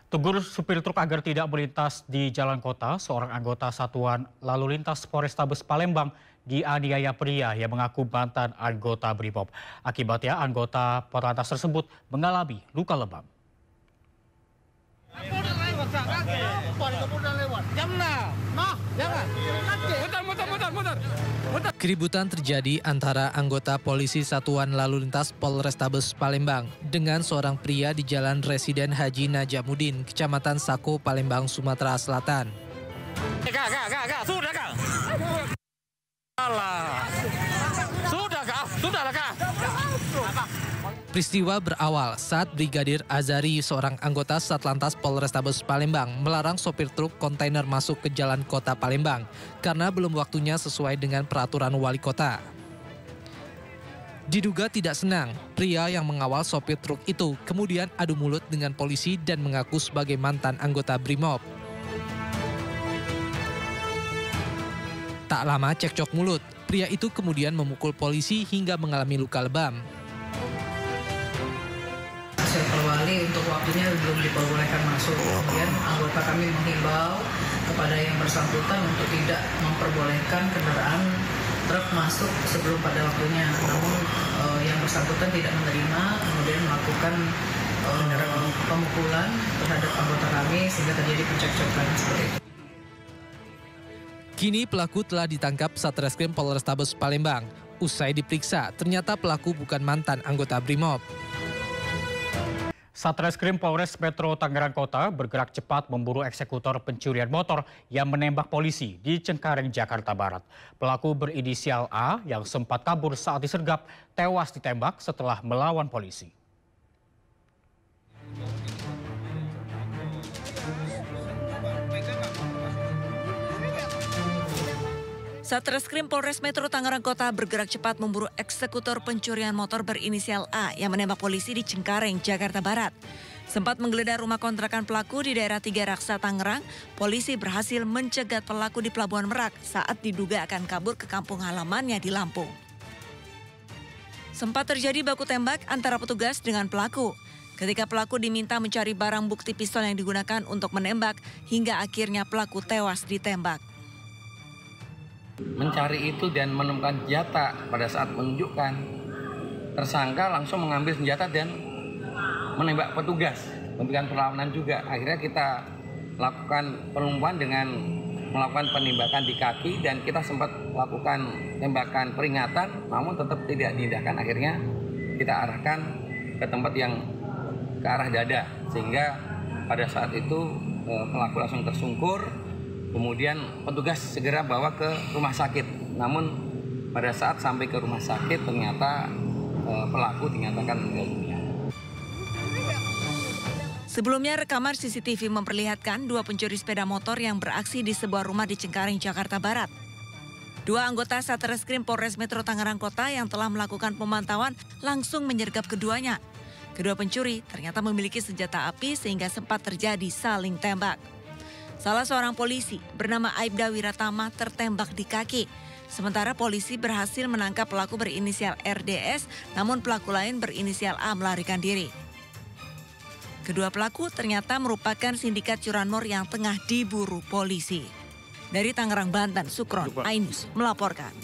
Tegur supir truk agar tidak melintas di jalan kota, seorang anggota Satuan Lalu Lintas Polrestabes Palembang dianiaya pria yang mengaku mantan anggota Brimob. Akibatnya anggota Polantas tersebut mengalami luka lebam. Keributan terjadi antara anggota polisi Satuan Lalu Lintas Polrestabes Palembang dengan seorang pria di Jalan Residen Haji Najamuddin, Kecamatan Sako, Palembang, Sumatera Selatan. Peristiwa berawal saat Brigadir Azari, seorang anggota Satlantas Polrestabes Palembang, melarang sopir truk kontainer masuk ke jalan kota Palembang karena belum waktunya sesuai dengan peraturan wali kota. Diduga tidak senang, pria yang mengawal sopir truk itu kemudian adu mulut dengan polisi dan mengaku sebagai mantan anggota Brimob. Tak lama cekcok mulut, pria itu kemudian memukul polisi hingga mengalami luka lebam. Wali untuk waktunya belum diperbolehkan masuk. Kemudian anggota kami menghimbau kepada yang bersangkutan untuk tidak memperbolehkan kendaraan truk masuk sebelum pada waktunya. Namun yang bersangkutan tidak menerima, kemudian melakukan pemukulan terhadap anggota kami sehingga terjadi percekcokan seperti itu. Kini pelaku telah ditangkap Satreskrim Polrestabes Palembang. Usai diperiksa, ternyata pelaku bukan mantan anggota Brimob. Satreskrim Polres Metro Tangerang Kota bergerak cepat memburu eksekutor pencurian motor yang menembak polisi di Cengkareng, Jakarta Barat. Pelaku berinisial A yang sempat kabur saat disergap tewas ditembak setelah melawan polisi. Satreskrim Polres Metro Tangerang Kota bergerak cepat memburu eksekutor pencurian motor berinisial A yang menembak polisi di Cengkareng, Jakarta Barat. Sempat menggeledah rumah kontrakan pelaku di daerah Tiga Raksa, Tangerang, polisi berhasil mencegat pelaku di Pelabuhan Merak saat diduga akan kabur ke kampung halamannya di Lampung. Sempat terjadi baku tembak antara petugas dengan pelaku. Ketika pelaku diminta mencari barang bukti pistol yang digunakan untuk menembak, hingga akhirnya pelaku tewas ditembak. Mencari itu dan menemukan senjata. Pada saat menunjukkan, tersangka langsung mengambil senjata dan menembak petugas, memberikan perlawanan juga. Akhirnya kita lakukan penumpuan dengan melakukan penembakan di kaki dan kita sempat melakukan tembakan peringatan, namun tetap tidak diindahkan. Akhirnya kita arahkan ke tempat yang ke arah dada, sehingga pada saat itu pelaku langsung tersungkur. Kemudian petugas segera bawa ke rumah sakit. Namun pada saat sampai ke rumah sakit ternyata pelaku dinyatakan meninggal dunia. Sebelumnya rekaman CCTV memperlihatkan dua pencuri sepeda motor yang beraksi di sebuah rumah di Cengkareng, Jakarta Barat. Dua anggota Satreskrim Polres Metro Tangerang Kota yang telah melakukan pemantauan langsung menyergap keduanya. Kedua pencuri ternyata memiliki senjata api sehingga sempat terjadi saling tembak. Salah seorang polisi bernama Aibda Wiratama tertembak di kaki. Sementara polisi berhasil menangkap pelaku berinisial RDS, namun pelaku lain berinisial A melarikan diri. Kedua pelaku ternyata merupakan sindikat curanmor yang tengah diburu polisi. Dari Tangerang, Banten, Sukron, Ainus melaporkan.